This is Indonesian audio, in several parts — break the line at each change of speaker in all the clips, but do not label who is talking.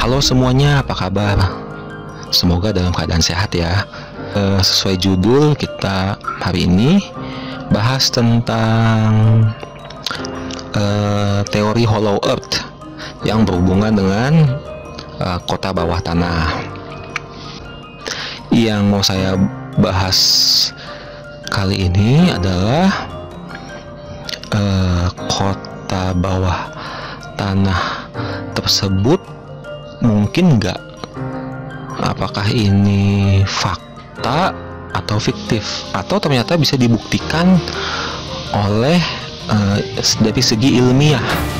Halo semuanya, apa kabar? Semoga dalam keadaan sehat ya. Sesuai judul kita hari ini bahas tentang teori Hollow Earth yang berhubungan dengan kota bawah tanah. Yang mau saya bahas kali ini adalah kota bawah tanah tersebut mungkin nggak, apakah ini fakta atau fiktif, atau ternyata bisa dibuktikan oleh dari segi ilmiah.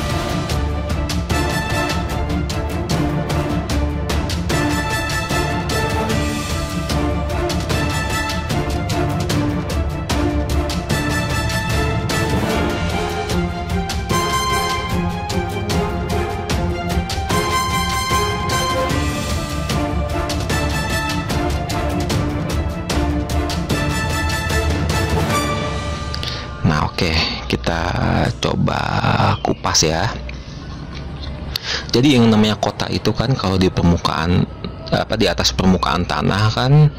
Oke, kita coba kupas ya. Jadi yang namanya kota itu kan kalau di permukaan di atas permukaan tanah kan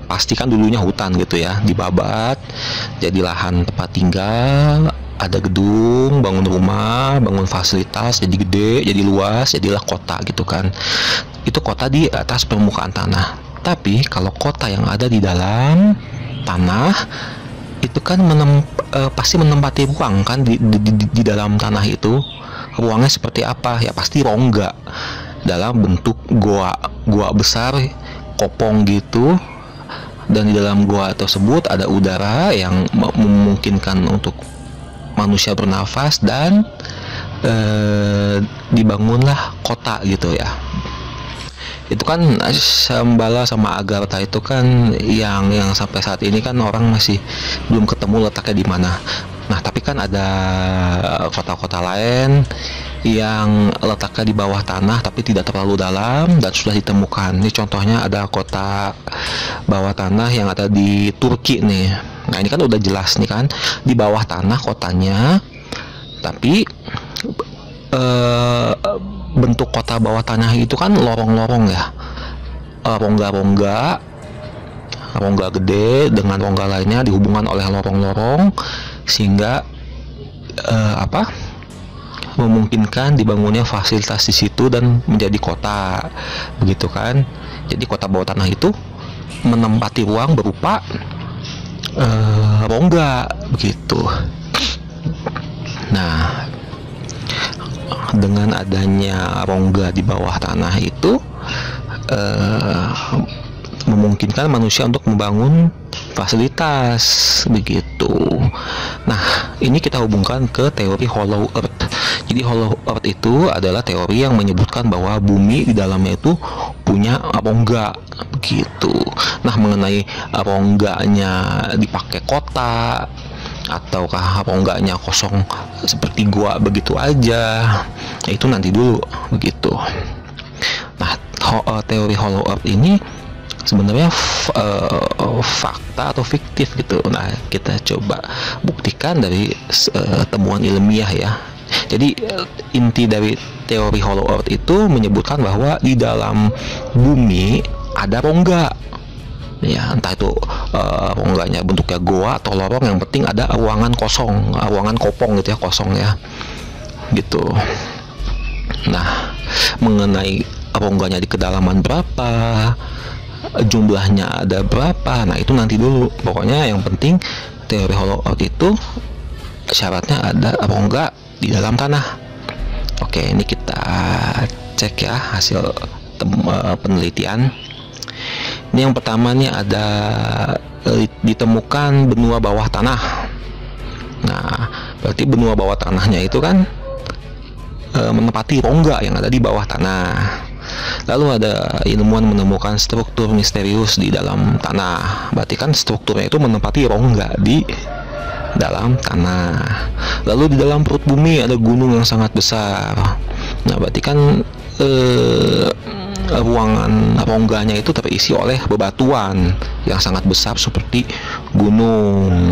pasti kan dulunya hutan gitu ya, dibabat jadi lahan tempat tinggal, ada gedung, bangun rumah, bangun fasilitas, jadi gede, jadi luas, jadilah kota gitu kan. Itu kota di atas permukaan tanah. Tapi kalau kota yang ada di dalam tanah itu kan pasti menempati ruang kan di dalam tanah itu. Ruangnya seperti apa? Ya pasti rongga dalam bentuk goa besar, kopong gitu. Dan di dalam goa tersebut ada udara yang memungkinkan untuk manusia bernafas, dan dibangunlah kota gitu ya. Itu kan Shambhala sama Agartha itu kan yang sampai saat ini kan orang masih belum ketemu letaknya di mana. Nah, tapi kan ada kota-kota lain yang letaknya di bawah tanah tapi tidak terlalu dalam dan sudah ditemukan. Ini contohnya ada kota bawah tanah yang ada di Turki nih. Nah, ini kan udah jelas nih kan di bawah tanah kotanya, tapi bentuk kota bawah tanah itu kan lorong-lorong ya, rongga gede dengan rongga lainnya dihubungkan oleh lorong-lorong sehingga memungkinkan dibangunnya fasilitas di situ dan menjadi kota begitu kan. Jadi kota bawah tanah itu menempati ruang berupa rongga begitu. Nah, dengan adanya rongga di bawah tanah itu memungkinkan manusia untuk membangun fasilitas begitu. Nah, ini kita hubungkan ke teori Hollow Earth. Jadi Hollow Earth itu adalah teori yang menyebutkan bahwa bumi di dalamnya itu punya rongga begitu. Nah, mengenai rongganya dipakai kota ataukah rongganya kosong seperti gua begitu aja, itu nanti dulu begitu. Nah, teori Hollow Earth ini sebenarnya fakta atau fiktif gitu. Nah, kita coba buktikan dari temuan ilmiah ya. Jadi inti dari teori Hollow Earth itu menyebutkan bahwa di dalam bumi ada rongga ya, entah itu rongganya bentuknya goa atau lorong, yang penting ada ruangan kosong, ruangan kopong gitu ya, kosong ya gitu. Nah, mengenai rongganya di kedalaman berapa, jumlahnya ada berapa, nah itu nanti dulu. Pokoknya yang penting teori Hollow Earth itu syaratnya ada rongga di dalam tanah. Oke, ini kita cek ya hasil penelitian. Ini yang pertama nih, ada ditemukan benua bawah tanah. Nah, berarti benua bawah tanahnya itu kan menempati rongga yang ada di bawah tanah. Lalu ada ilmuwan menemukan struktur misterius di dalam tanah. Berarti kan strukturnya itu menempati rongga di dalam tanah. Lalu di dalam perut bumi ada gunung yang sangat besar. Nah, berarti kan ruangan rongganya itu terisi oleh bebatuan yang sangat besar seperti gunung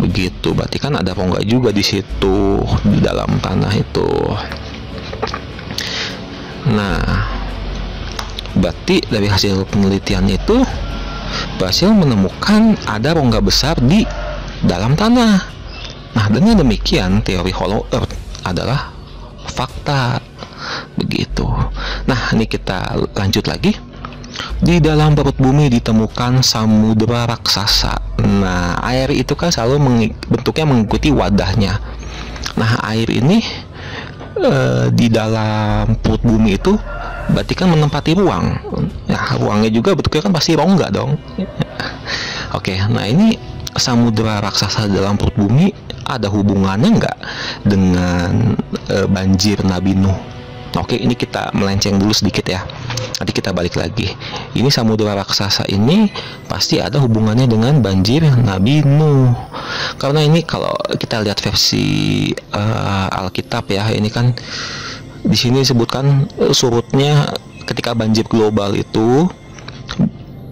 begitu. Berarti kan ada rongga juga di situ di dalam tanah itu. Nah, berarti dari hasil penelitian itu berhasil menemukan ada rongga besar di dalam tanah. Nah, dengan demikian teori Hollow Earth adalah fakta. Begitu. Nah, ini kita lanjut lagi. Di dalam perut bumi ditemukan samudera raksasa. Nah, air itu kan selalu bentuknya mengikuti wadahnya. Nah, air ini di dalam perut bumi itu berarti kan menempati ruang. Nah, ruangnya juga bentuknya kan pasti rongga dong. Oke, nah ini samudera raksasa dalam perut bumi ada hubungannya nggak dengan banjir Nabi Nuh? Oke, ini kita melenceng dulu sedikit ya. Nanti kita balik lagi. Ini samudera raksasa ini pasti ada hubungannya dengan banjir Nabi Nuh. Karena ini kalau kita lihat versi Alkitab ya, ini kan di sini disebutkan surutnya ketika banjir global itu,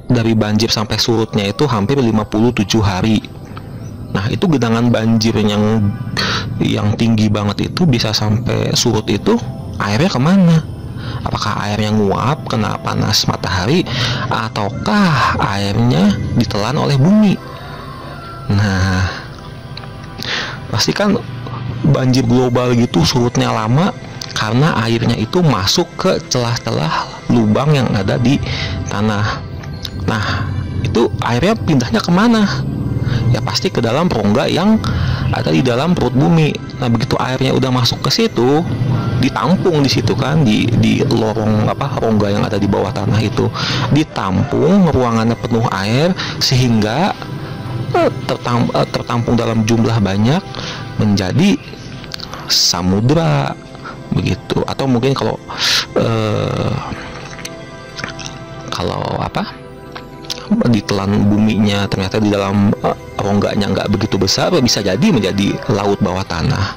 dari banjir sampai surutnya itu hampir 57 hari. Nah, itu genangan banjir yang tinggi banget itu bisa sampai surut itu, airnya kemana? Apakah airnya nguap kena panas matahari, ataukah airnya ditelan oleh bumi? Nah, pasti kan banjir global gitu surutnya lama karena airnya itu masuk ke celah-celah lubang yang ada di tanah. Nah, itu airnya pindahnya kemana? Ya pasti ke dalam rongga yang ada di dalam perut bumi. Nah, begitu airnya udah masuk ke situ, ditampung di situ kan, di lorong rongga yang ada di bawah tanah itu ditampung, ruangannya penuh air sehingga tertampung dalam jumlah banyak menjadi samudra begitu. Atau mungkin kalau ditelan buminya ternyata di dalam rongganya nggak begitu besar, bisa jadi menjadi laut bawah tanah.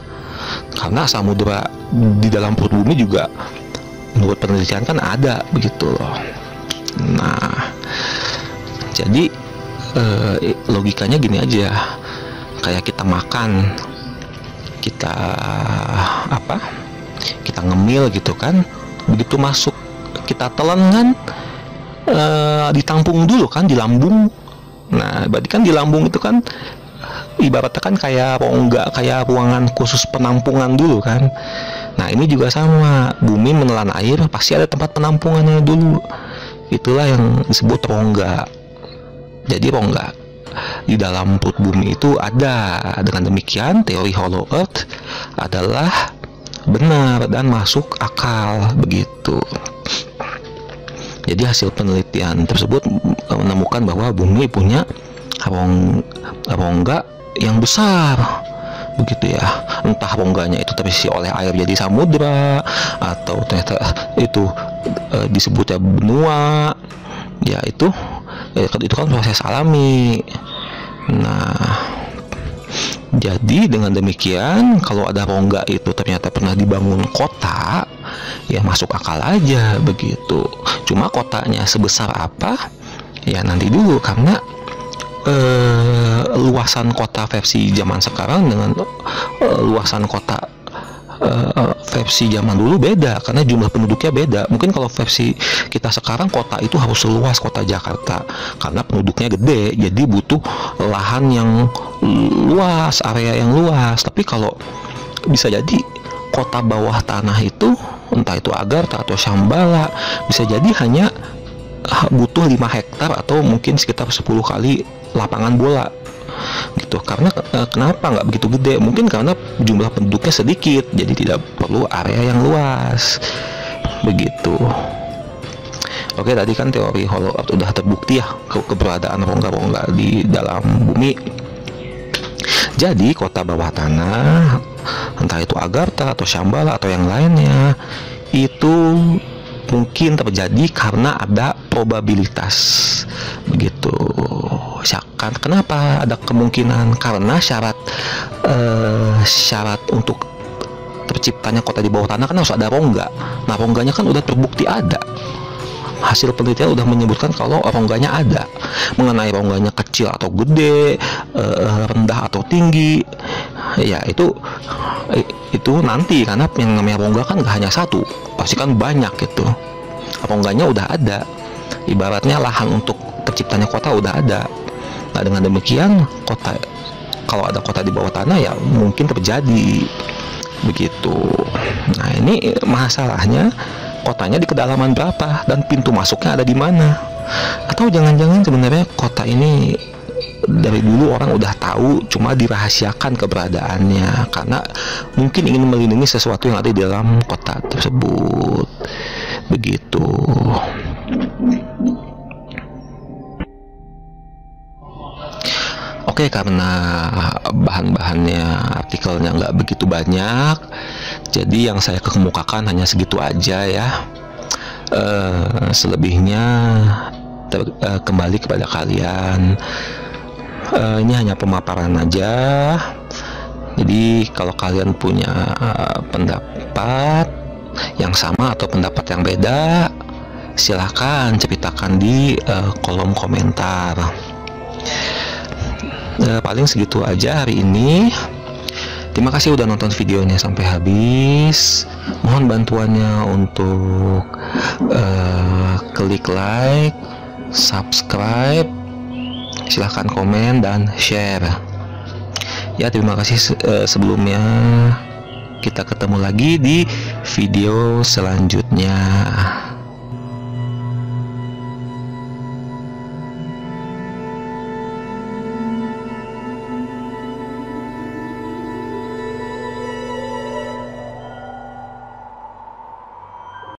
Karena samudra di dalam perut bumi juga menurut penelitian kan ada begitu loh. Nah, jadi logikanya gini aja, kayak kita makan, kita ngemil gitu kan, begitu masuk kita telan kan, ditampung dulu kan di lambung. Nah, berarti kan di lambung itu kan ibaratnya kan kayak rongga, kayak ruangan khusus penampungan dulu kan. Nah, ini juga sama, bumi menelan air pasti ada tempat penampungannya dulu. Itulah yang disebut rongga. Jadi rongga di dalam perut bumi itu ada. Dengan demikian teori Hollow Earth adalah benar dan masuk akal begitu. Jadi hasil penelitian tersebut menemukan bahwa bumi punya rongga yang besar begitu ya. Entah rongganya itu terisi oleh air jadi samudra, atau ternyata itu disebutnya benua. Ya itu kan proses alami. Nah, jadi dengan demikian kalau ada rongga itu ternyata pernah dibangun kota, ya masuk akal aja begitu. Cuma kotanya sebesar apa? Ya nanti dulu, karena luasan kota versi zaman sekarang dengan luasan kota versi zaman dulu beda, karena jumlah penduduknya beda. Mungkin kalau versi kita sekarang kota itu harus seluas kota Jakarta karena penduduknya gede, jadi butuh lahan yang luas, area yang luas. Tapi kalau bisa jadi kota bawah tanah itu, entah itu Agartha atau Shambhala, bisa jadi hanya butuh 5 hektar atau mungkin sekitar 10 kali lapangan bola gitu. Karena kenapa nggak begitu gede? Mungkin karena jumlah penduduknya sedikit, jadi tidak perlu area yang luas begitu. Oke, tadi kan teori Hollow Earth udah terbukti ya, keberadaan rongga-rongga di dalam bumi. Jadi kota bawah tanah, entah itu Agartha atau Shambhala atau yang lainnya, itu mungkin terjadi karena ada probabilitas begitu. Kenapa ada kemungkinan? Karena syarat untuk terciptanya kota di bawah tanah kan harus ada rongga. Nah, rongganya kan udah terbukti ada. Hasil penelitian udah menyebutkan kalau rongganya ada. Mengenai rongganya kecil atau gede, rendah atau tinggi, ya itu nanti, karena yang namanya rongga kan gak hanya satu, pasti kan banyak gitu, apa enggaknya udah ada, ibaratnya lahan untuk terciptanya kota udah ada. Nah dengan demikian kota, kalau ada kota di bawah tanah ya mungkin terjadi begitu. Nah ini masalahnya, kotanya di kedalaman berapa dan pintu masuknya ada di mana? Atau jangan-jangan sebenarnya kota ini dari dulu orang udah tahu, cuma dirahasiakan keberadaannya karena mungkin ingin melindungi sesuatu yang ada di dalam kota tersebut begitu. Oke, karena bahan-bahannya, artikelnya nggak begitu banyak, jadi yang saya kemukakan hanya segitu aja ya. Selebihnya kembali kepada kalian. Ini hanya pemaparan aja. Jadi kalau kalian punya pendapat yang sama atau pendapat yang beda, silahkan ceritakan di kolom komentar. Paling segitu aja hari ini. Terima kasih udah nonton videonya sampai habis. Mohon bantuannya untuk klik like, subscribe, silahkan komen dan share ya. Terima kasih sebelumnya. Kita ketemu lagi di video selanjutnya.